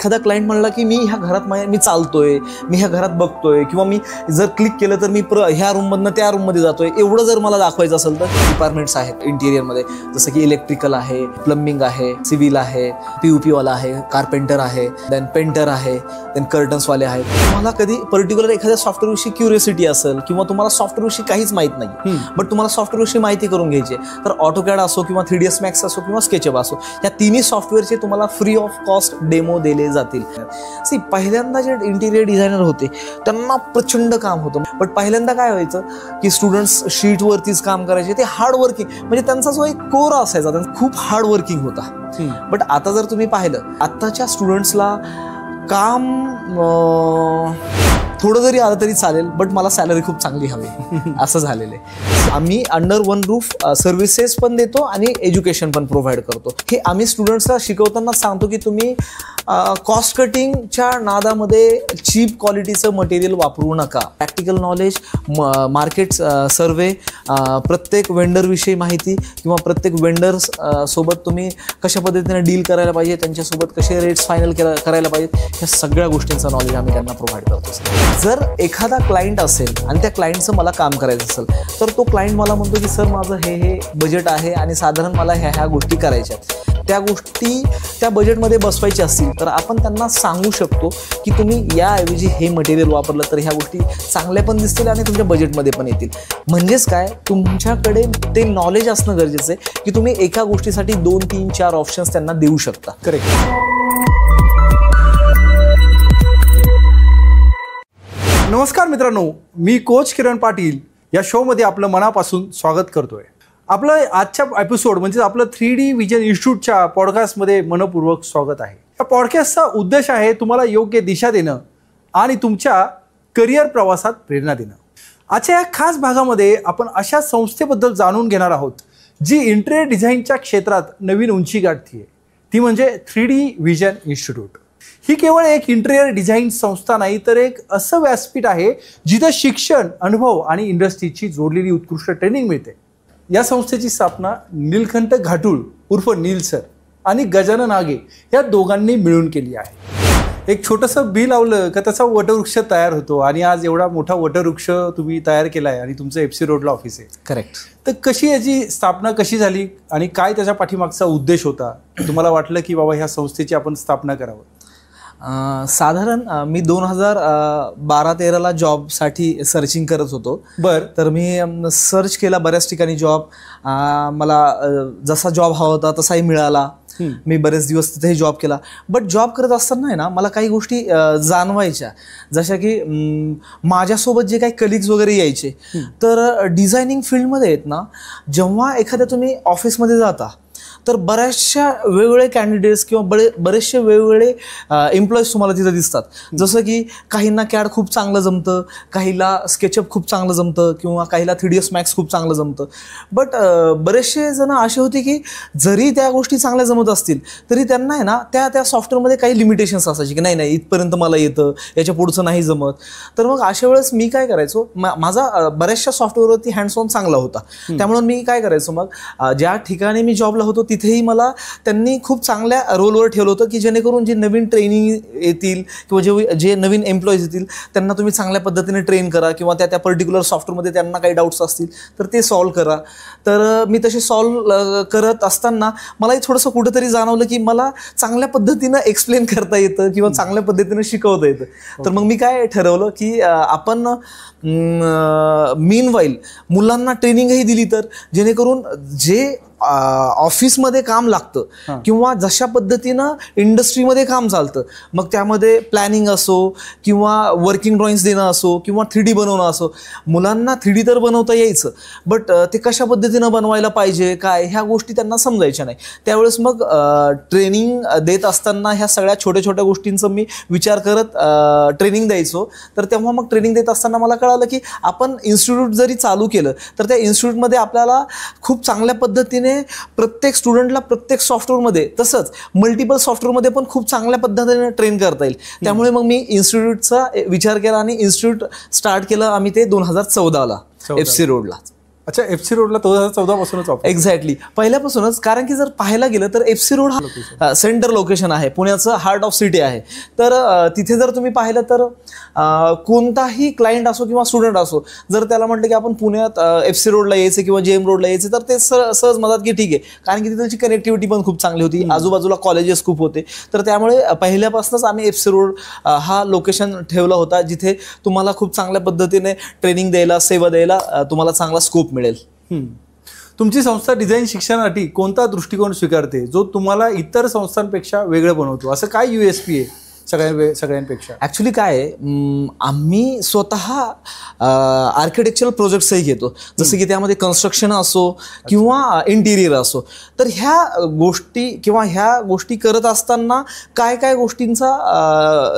एखादा क्लायंट म्हणला की मी ह्या घरात मी चालतोय, मी ह्या घरात बघतोय, किंवा मी जर क्लिक केलं तर मी ह्या रूममधनं त्या रूममध्ये जातोय, एवढं जर मला दाखवायचं असेल तर डिपार्टमेंट्स आहेत इंटिरियरमध्ये, जसं की इलेक्ट्रिकल आहे, प्लंबिंग आहे, सिव्हिल आहे, POP वाला आहे, कार्पेंटर आहे, देन पेंटर आहे, देन कर्टन्सवाले आहेत. तुम्हाला कधी पर्टिक्युलर एखाद्या सॉफ्टवेअरविषयी क्युरियोसिटी असेल किंवा तुम्हाला सॉफ्टवेअरविषयी काहीच माहीत नाही, बट तुम्हाला सॉफ्टवेअरविषयी माहिती करून घ्यायची, तर ऑटोकॅड असो किंवा 3ds Max असो किंवा स्केचअप असो, या तिन्ही सॉफ्टवेअरचे तुम्हाला फ्री ऑफ कॉस्ट डेमो दिले जातील. पहिल्यांदा जे इंटिरियर डिझायनर होते त्यांना प्रचंड काम होतं, बट पहिल्यांदा काय व्हायचं की स्टुडंट्स शीटवरतीच काम करायचे. ते हार्ड वर्किंग, म्हणजे त्यांचा जो एक कोर असायचा त्यांचा खूप हार्ड वर्किंग होता. बट आता जर तुम्ही पाहिलं, आत्ताच्या स्टुडंट्सला काम थोडं जरी आलं तरी चालेल, बट मला सॅलरी खूप चांगली हवी असं झालेलं आहे. आम्ही अंडर वन रूफ सर्व्हिसेस पण देतो आणि एज्युकेशन पण प्रोव्हाइड करतो. हे आम्ही स्टुडंट्सला शिकवताना सांगतो की तुम्ही कॉस्ट कटिंगच्या नादामध्ये चीप क्वालिटीचं मटेरियल वापरू नका. प्रॅक्टिकल नॉलेज, मार्केट सर्वे, प्रत्येक वेंडरविषयी माहिती किंवा प्रत्येक वेंडर्स सोबत तुम्ही कशा पद्धतीने डील करायला पाहिजे, त्यांच्यासोबत कसे रेट्स फायनल करायला पाहिजेत, ह्या सगळ्या गोष्टींचं नॉलेज आम्ही त्यांना प्रोव्हाइड करतो. जर एखादा क्लायंट असेल आणि त्या क्लायंटचं मला काम करायचं असेल, तर तो क्लायंट मला म्हणतो की सर माझं हे बजेट आहे आणि साधारण मला ह्या गोष्टी करायच्या आहेत, त्या गोष्टी त्या बजेटमध्ये बसवायच्या असतील तर आपण त्यांना सांगू शकतो की तुम्ही याऐवजी हे मटेरियल वापरलं तर ह्या गोष्टी चांगल्या पण दिसतील आणि तुमच्या बजेटमध्ये पण येतील. म्हणजेच काय, तुमच्याकडे ते नॉलेज असणं गरजेचं आहे की तुम्ही एका गोष्टीसाठी 2, 3, 4 ऑप्शन्स त्यांना देऊ शकता. करेक्ट. नमस्कार मित्रांनो, मी कोच किरण पाटील या शोमध्ये आपलं मनापासून स्वागत करतोय. आपलं आजच्या एपिसोड म्हणजे आपलं 3D विजन इन्स्टिट्यूटच्या पॉडकास्टमध्ये मनपूर्वक स्वागत आहे. या पॉडकास्टचा उद्देश आहे तुम्हाला योग्य दिशा देणं आणि तुमच्या करिअर प्रवासात प्रेरणा देणं. आजच्या या खास भागामध्ये आपण अशा संस्थेबद्दल जाणून घेणार आहोत जी इंटिरियर डिझाईनच्या क्षेत्रात नवीन उंची गाठतीये. ती म्हणजे 3D विजन इन्स्टिट्यूट. ही केवळ एक इंटिरियर डिझाईन संस्था नाही, तर एक असं व्यासपीठ आहे जिथं शिक्षण, अनुभव आणि इंडस्ट्रीची जोडलेली उत्कृष्ट ट्रेनिंग मिळते. या संस्थेची स्थापना नीलकंठ घाटुळ उर्फ नील सर आणि गजानन नागे या दोघांनी मिळून केली आहे. एक छोटंसं बी लावलं का त्याचा वटवृक्ष तयार होतो आणि आज एवढा मोठा वटवृक्ष तुम्ही तयार केला आहे आणि तुमचं FC रोडला ऑफिस आहे. करेक्ट. तर कशी याची स्थापना कशी झाली आणि काय त्याच्या पाठीमागचा उद्देश होता? तुम्हाला वाटलं की बाबा ह्या संस्थेची आपण स्थापना करावं? साधारण मी 2012-13 जॉबसाठी सर्चिंग करत होतो. तर मी सर्च केला बऱ्याच ठिकाणी जॉब. मला जसा जॉब हवा होता तसाही मिळाला. मी बरेच दिवस तिथेही जॉब केला. बट जॉब करत असताना आहे ना, मला काही गोष्टी जाणवायच्या, जशा की माझ्यासोबत जे काही कलिग्स वगैरे यायचे, तर डिझायनिंग फील्डमध्ये आहेत ना, जेव्हा एखाद्या तुम्ही ऑफिसमध्ये जाता तर बऱ्याचशा वेगवेगळे कॅन्डिडेट्स किंवा बरेचसे वेगवेगळे एम्प्लॉईज तुम्हाला तिथं दिसतात. जसं की काहींना CAD खूप चांगलं जमतं, काहीला स्केचअप खूप चांगलं जमतं किंवा काहीला 3ds Max खूप चांगलं जमतं. बट बरेचसे जण असे होते की जरी त्या गोष्टी चांगल्या जमत असतील तरी त्यांना आहे ना त्या सॉफ्टवेअरमध्ये काही लिमिटेशन्स असायचे की नाही इथपर्यंत मला येतं, याच्या पुढचं नाही जमत. तर मग अशा वेळेस मी काय करायचो, माझा बऱ्याचशा सॉफ्टवेअरवरती हँड्स ऑन चांगला होता. त्यामुळे मी काय करायचो, मग ज्या ठिकाणी मी जॉबला होतो तिथेही मला त्यांनी खूप चांगल्या रोलवर ठेवलं होतं की जेणेकरून जे नवीन ट्रेनिंग येतील किंवा जे नवीन एम्प्लॉईज येतील त्यांना तुम्ही चांगल्या पद्धतीने ट्रेन करा किंवा त्या पर्टिक्युलर सॉफ्टवेअरमध्ये त्यांना काही डाऊट्स असतील तर ते सॉल्व्ह करा. तर मी तसे सॉल्व्ह करत असताना मलाही थोडंसं कुठंतरी जाणवलं की मला चांगल्या पद्धतीनं एक्सप्लेन करता येतं किंवा चांगल्या पद्धतीनं शिकवता येतं. तर मग मी काय ठरवलं की आपण मीनवाईल मुलांना ट्रेनिंगही दिली तर जेणेकरून जे ऑफिसमध्ये काम लागतं किंवा जशा पद्धतीनं इंडस्ट्रीमध्ये काम चालतं, मग त्यामध्ये प्लॅनिंग असो किंवा वर्किंग ड्रॉइंग्स देणं असो किंवा 3D बनवणं असो, मुलांना 3D तर बनवता यायचं, बट ते कशा पद्धतीनं बनवायला पाहिजे काय ह्या गोष्टी त्यांना समजायच्या नाही. त्यावेळेस मग ट्रेनिंग देत असताना ह्या सगळ्या छोट्या छोट्या गोष्टींचा मी विचार करत ट्रेनिंग द्यायचो. तर तेव्हा मग ट्रेनिंग देत असताना मला कळालं की आपण इन्स्टिट्यूट जरी चालू केलं तर त्या इन्स्टिट्यूटमध्ये आपल्याला खूप चांगल्या पद्धतीने प्रत्येक स्टुडंटला प्रत्येक सॉफ्टवेअरमध्ये तसंच मल्टिपल सॉफ्टवेअरमध्ये पण खूप चांगल्या पद्धतीने ट्रेन करता येईल. त्यामुळे मग मी इन्स्टिट्यूटचा विचार केला आणि इन्स्टिट्यूट स्टार्ट केलं आम्ही ते 2014ला FC रोडला. अच्छा, FC रोडला 2014 पासूनच ऑफिस? एक्झॅक्टली, पहिल्यापासूनच. कारण की जर पाहायला गेलं तर FC रोड हा सेंटर लोकेशन आहे, पुण्याचं हार्ट ऑफ सिटी आहे. तर तिथे जर तुम्ही पाहिलं तर कोणताही क्लायंट असो किंवा स्टुडंट असो, जर त्याला म्हटलं की आपण पुण्यात FC रोडला यायचं किंवा JM रोडला यायचं, तर ते सहज म्हणतात की ठीक आहे. कारण की तिथलची कनेक्टिव्हिटी पण खूप चांगली होती, आजूबाजूला कॉलेजेस खूप होते. तर त्यामुळे पहिल्यापासूनच आम्ही FC रोड हा लोकेशन ठेवला होता, जिथे तुम्हाला खूप चांगल्या पद्धतीने ट्रेनिंग द्यायला, सेवा द्यायला तुम्हाला चांगला स्कोप मिळेल. तुमची संस्था डिझाईन शिक्षणासाठी कोणता दृष्टिकोन स्वीकारते जो तुम्हाला इतर संस्थांपेक्षा वेगळं बनवतो? असं काय USP आहे सगळ्यांपेक्षा? ॲक्च्युली काय आहे, आम्ही स्वतः आर्किटेक्चरल प्रोजेक्ट्सही घेतो, जसं की त्यामध्ये कन्स्ट्रक्शन असो किंवा इंटिरियर असो. तर ह्या गोष्टी करत असताना काय काय गोष्टींचा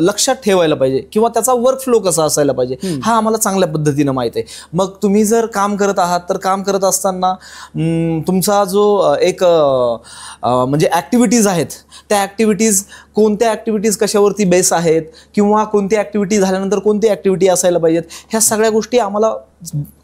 लक्षात ठेवायला पाहिजे किंवा त्याचा वर्कफ्लो कसा असायला पाहिजे हा आम्हाला चांगल्या पद्धतीनं माहीत आहे. मग तुम्ही जर काम करत आहात तर काम करत असताना तुमचा जो एक म्हणजे ॲक्टिव्हिटीज आहेत, त्या ॲक्टिव्हिटीज कोणत्या ॲक्टिव्हिटीज कशावरती बेस आहेत किंवा कोणती ॲक्टिव्हिटी झाल्यानंतर कोणती ॲक्टिव्हिटी असायला पाहिजेत, ह्या सगळ्या गोष्टी आम्हाला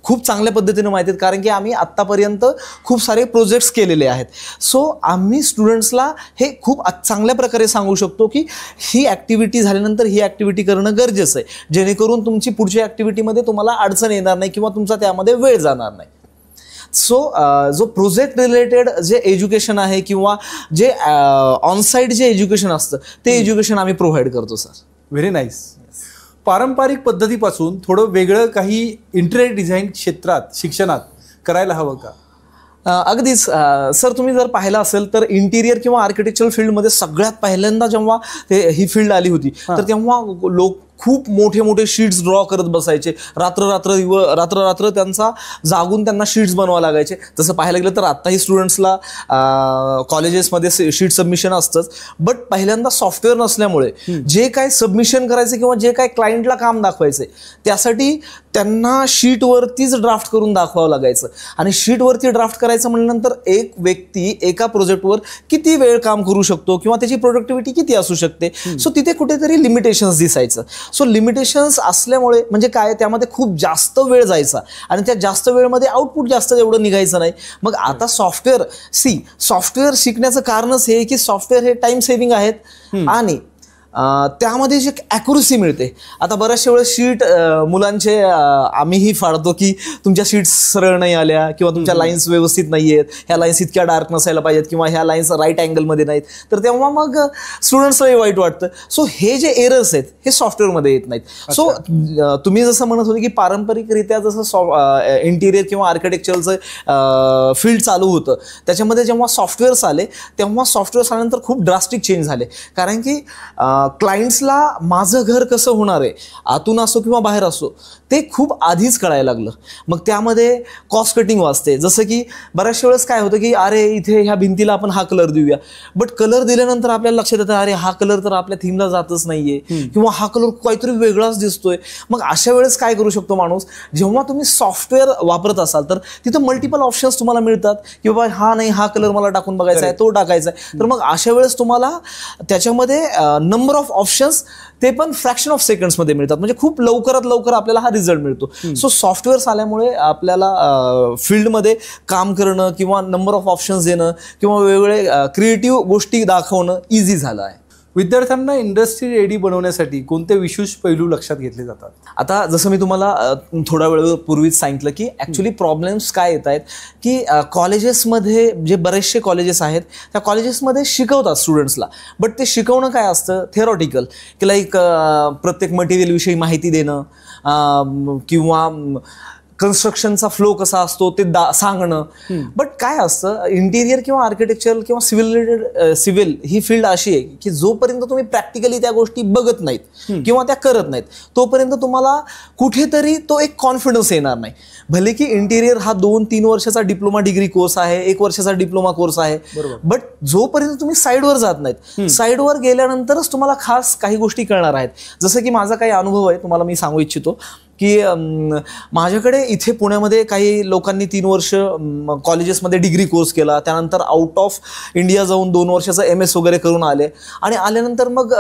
खूप चांगल्या पद्धतीने माहिती आहेत. कारण की आम्ही आत्तापर्यंत खूप सारे प्रोजेक्ट्स केलेले आहेत. सो आम्ही स्टुडंट्सला हे खूप चांगल्या प्रकारे सांगू शकतो की ही ॲक्टिव्हिटी झाल्यानंतर ही ॲक्टिव्हिटी करणं गरजेचं आहे, जेणेकरून तुमची पुढच्या ॲक्टिव्हिटीमध्ये तुम्हाला अडचण येणार नाही किंवा तुमचा त्यामध्ये वेळ जाणार नाही. सो जो प्रोजेक्ट रिलेटेड जे एज्युकेशन आहे किंवा जे ऑनसाईट जे एज्युकेशन असतं ते एज्युकेशन आम्ही प्रोव्हाइड करतो सर. Very nice. पारंपरिक पद्धतीपासून थोडं वेगळं काही इंटिरियर डिझाईन क्षेत्रात शिक्षणात करायला हवं का? अगदीच सर, तुम्ही जर पाहिलं असेल तर इंटिरियर किंवा आर्किटेक्चरल फील्डमध्ये सगळ्यात पहिल्यांदा जेव्हा ही फील्ड आली होती तर तेव्हा लोक खूप मोठे मोठे शीट्स ड्रॉ करत बसायचे, रात्र त्यांचा जागून त्यांना शीट्स बनवावं लागायचे. जसं पाहायला गेलं तर आत्ताही स्टुडंट्सला कॉलेजेसमध्ये शीट सबमिशन असतंच, बट पहिल्यांदा सॉफ्टवेअर नसल्यामुळे जे काय सबमिशन करायचे किंवा जे काय क्लायंटला काम दाखवायचे त्यासाठी त्यांना शीटवरतीच ड्राफ्ट करून दाखवावं लागायचं. आणि शीटवरती ड्राफ्ट करायचं म्हणल्यानंतर एक व्यक्ती एका प्रोजेक्टवर किती वेळ काम करू शकतो किंवा त्याची प्रोडक्टिव्हिटी किती असू शकते, सो तिथे कुठेतरी लिमिटेशन्स दिसायचं. सो लिमिटेशन्स असल्यामुळे म्हणजे काय, त्यामध्ये खूप जास्त वेळ जायचा आणि त्या जास्त वेळेमध्ये आउटपुट जास्त एवढं निघायचं नाही. मग आता सॉफ्टवेअर शिकण्याचं कारणच हे की सॉफ्टवेअर हे टाइम सेव्हिंग आहेत आणि त्यामध्ये जी ॲक्युरसी मिळते. आता बऱ्याचशा वेळेस शीट मुलांचे आम्हीही फाडतो की तुमच्या शीट्स सरळ नाही आल्या किंवा तुमच्या लाईन्स व्यवस्थित नाही आहेत, ह्या लाईन्स इतक्या डार्क नसायला पाहिजेत किंवा ह्या लाईन्स राईट अँगलमध्ये नाहीत, तर तेव्हा मग स्टुडंट्सलाही वाईट वाटतं. सो हे जे एरर्स आहेत हे सॉफ्टवेअरमध्ये येत नाहीत. सो तुम्ही जसं म्हणत होते की पारंपरिकरित्या जसं इंटिरियर किंवा आर्किटेक्चरचं फील्ड चालू होतं, त्याच्यामध्ये जेव्हा सॉफ्टवेअर्स आले तेव्हा सॉफ्टवेअर्स आल्यानंतर खूप ड्रास्टिक चेंज झाले. कारण की क्लायंट्सला माझं घर कसं होणार आहे, आतून असो किंवा बाहेर असो, ते खूप आधीच कळायला लागलं. मग त्यामध्ये कॉस्ट कटिंग वाचते. जसं की बऱ्याचशा वेळेस काय होतं की अरे इथे ह्या भिंतीला आपण हा कलर देऊया, बट कलर दिल्यानंतर आपल्याला लक्षात येतं अरे हा कलर तर आपल्या थीमला जातच नाहीये किंवा हा कलर काहीतरी वेगळाच दिसतोय. मग अशा वेळेस काय करू शकतो माणूस, जेव्हा तुम्ही सॉफ्टवेअर वापरत असाल तर तिथं मल्टिपल ऑप्शन्स तुम्हाला मिळतात की बाबा हा नाही हा कलर मला टाकून बघायचा आहे, तो टाकायचा आहे. तर मग अशा वेळेस तुम्हाला त्याच्यामध्ये नंबर ऑफ ऑप्शन्स ते पण फ्रॅक्शन ऑफ सेकंड्समध्ये मिळतात, म्हणजे खूप लवकरात लवकर आपल्याला हा रिझल्ट मिळतो. सो सॉफ्टवेअर्स आल्यामुळे आपल्याला फील्डमध्ये काम करणं किंवा नंबर ऑफ ऑप्शन्स देणं किंवा वेगवेगळे क्रिएटिव्ह गोष्टी दाखवणं इझी झालं आहे. विद्यार्थ्यांना इंडस्ट्री रेडी बनवण्यासाठी कोणते विशेष पैलू लक्षात घेतले जातात? आता जसं मी तुम्हाला थोडा वेळपूर्वीच सांगितलं की ॲक्च्युली प्रॉब्लेम्स काय येत आहेत की कॉलेजेसमध्ये जे बरेचसे कॉलेजेस आहेत त्या कॉलेजेसमध्ये शिकवतात स्टुडंट्सला, बट ते शिकवणं काय असतं थेरॉटिकल, की लाईक प्रत्येक मटेरियलविषयी माहिती देणं किंवा कन्स्ट्रक्शनचा फ्लो कसा असतो ते सांगणं. बट काय असतं इंटिरियर किंवा आर्किटेक्चर किंवा सिव्हिल ही फील्ड अशी आहे की जोपर्यंत तुम्ही प्रॅक्टिकली त्या गोष्टी बघत नाहीत किंवा त्या करत नाहीत तोपर्यंत तुम्हाला कुठेतरी तो एक कॉन्फिडन्स येणार नाही. भले की इंटिरियर हा 2-3 वर्षाचा डिप्लोमा डिग्री कोर्स आहे, 1 वर्षाचा डिप्लोमा कोर्स आहे, बट जोपर्यंत तुम्ही साईडवर जात नाहीत, साईडवर गेल्यानंतरच तुम्हाला खास काही गोष्टी कळणार आहेत. जसं की माझा काही अनुभव आहे तुम्हाला मी सांगू इच्छितो की माझ्याकडे इथे पुण्यामध्ये काही लोकांनी 3 वर्ष कॉलेजेसमध्ये डिग्री कोर्स केला, त्यानंतर आउट ऑफ इंडिया जाऊन 2 वर्षाचा MS वगैरे करून आले आणि आल्यानंतर मग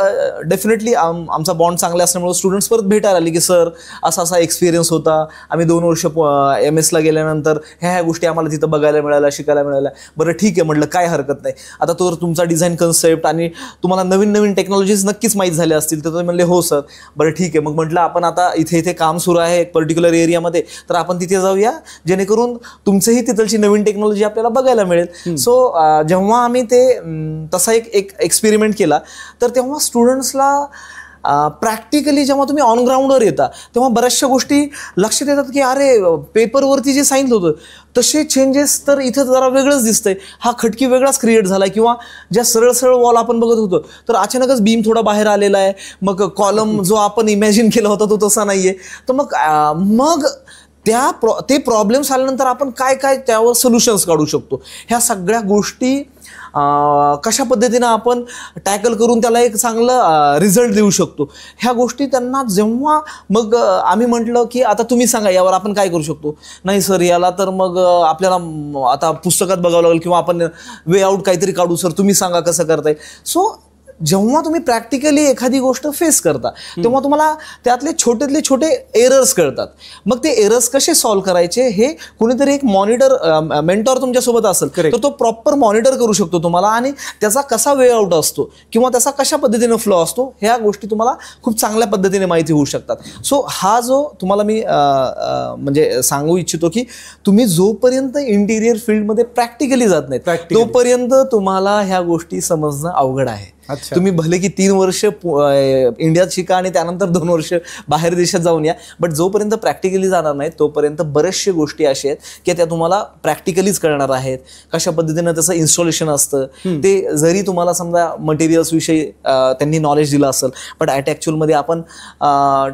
डेफिनेटली आमचा बॉन्ड चांगला असल्यामुळे स्टुडंट्स परत भेटायला आले की सर असा असा एक्सपिरियन्स होता, आम्ही 2 वर्ष MS गेल्यानंतर ह्या गोष्टी आम्हाला तिथं बघायला मिळाल्या, शिकायला मिळाल्या. बरं ठीक आहे म्हटलं, काय हरकत नाही. आता तो तुमचा डिझाईन कन्सेप्ट आणि तुम्हाला नवीन नवीन टेक्नॉलॉजीज नक्कीच माहीत झाल्या असतील. तर तुम्ही म्हणले हो सर. बरं ठीक आहे. मग म्हटलं आपण आता इथे काम सुरू आहे एक पर्टिक्युलर एरियामध्ये, तर आपण तिथे जाऊया जेणेकरून तुमचंही तिथलची नवीन टेक्नॉलॉजी आपल्याला बघायला मिळेल. सो जेव्हा आम्ही ते तसा एक एक्सपेरिमेंट केला तर तेव्हा स्टुडंट्सला प्रॅक्टिकली जेव्हा तुम्ही ऑन ग्राउंडवर येता तेव्हा बऱ्याचशा गोष्टी लक्षात येतात की अरे पेपरवरती जे सांगितलं होतं तसे चेंजेस तर इथं जरा वेगळंच दिसतंय, हा खटकी वेगळाच क्रिएट झाला, किंवा ज्या सरळ सरळ वॉल आपण बघत होतो तर अचानकच बीम थोडा बाहेर आलेला आहे, मग कॉलम जो आपण इमॅजिन केला होता तो तसा नाहीये. तर मग ते प्रॉब्लेम्स आल्यानंतर आपण काय काय त्यावर सोल्युशन्स काढू शकतो, ह्या सगळ्या गोष्टी कशा पद्धतीनं आपण टॅकल करून त्याला एक चांगलं रिझल्ट देऊ शकतो, ह्या गोष्टी त्यांना जेव्हा मग आम्ही म्हटलं की आता तुम्ही सांगा यावर आपण काय करू शकतो. नाही सर याला तर मग आपल्याला आता पुस्तकात बघावं लागेल किंवा आपण वे आउट काहीतरी काढू, सर तुम्ही सांगा कसं करता येईल. सो जेव्हा तुम्ही प्रॅक्टिकली एखादी गोष्ट फेस करता तेव्हा तुम्हाला त्यातले छोटेतले छोटे एरर्स कळतात. मग ते एरर्स कसे सॉल्व्ह करायचे हे कुणीतरी एक मेंटॉर तुमच्यासोबत असेल तर तो प्रॉपर मॉनिटर करू शकतो तुम्हाला, आणि त्याचा कसा वे आउट असतो किंवा त्याचा कशा पद्धतीने फ्लो असतो ह्या गोष्टी तुम्हाला खूप चांगल्या पद्धतीने माहिती होऊ शकतात. सो हा जो तुम्हाला मी म्हणजे सांगू इच्छितो की तुम्ही जोपर्यंत इंटिरियर फील्डमध्ये प्रॅक्टिकली जात नाही तोपर्यंत तुम्हाला ह्या गोष्टी समजणं अवघड आहे. तुम्ही भले की 3 वर्ष इंडियात शिका आणि त्यानंतर 2 वर्ष बाहेर देशात जाऊन या, बट जोपर्यंत प्रॅक्टिकली जाणार नाही तोपर्यंत बरेचशे गोष्टी अशा आहेत की त्या तुम्हाला प्रॅक्टिकलीच कळणार आहेत. कशा पद्धतीनं त्याचं इन्स्टॉलेशन असतं ते जरी तुम्हाला समजा मटेरियल्स विषयी त्यांनी नॉलेज दिलं असेल, बट ॲक्च्युअलमध्ये आपण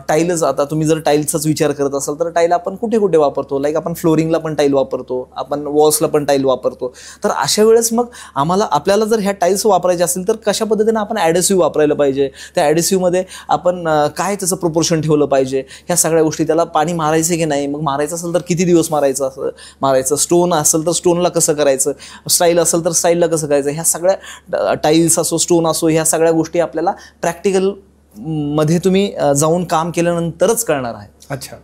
टाईलच, आता तुम्ही जर टाईलचाच विचार करत असाल तर टाईल आपण कुठे कुठे वापरतो, लाईक आपण फ्लोरिंगला पण टाईल वापरतो, आपण वॉल्सला पण टाईल वापरतो. तर अशा वेळेस मग आपल्याला जर ह्या टाईल्स वापरायच्या असतील तर कशा पद्धतीने आपण ॲडेसिव्ह वापरायला पाहिजे, त्या ॲडेसिव्हमध्ये आपण काय त्याचं प्रोपोर्शन ठेवलं पाहिजे, ह्या सगळ्या गोष्टी, त्याला पाणी मारायचं की नाही, मग मारायचं असेल तर किती दिवस मारायचं, स्टोन असेल तर स्टोनला कसं करायचं, स्टाईल असेल तर स्टाईलला कसं करायचं, ह्या सगळ्या टाईल्स असो स्टोन असो ह्या सगळ्या गोष्टी आपल्याला प्रॅक्टिकल मध्ये तुम्ही जाऊन काम केल्यानंतरच कळणार आहे. अच्छा.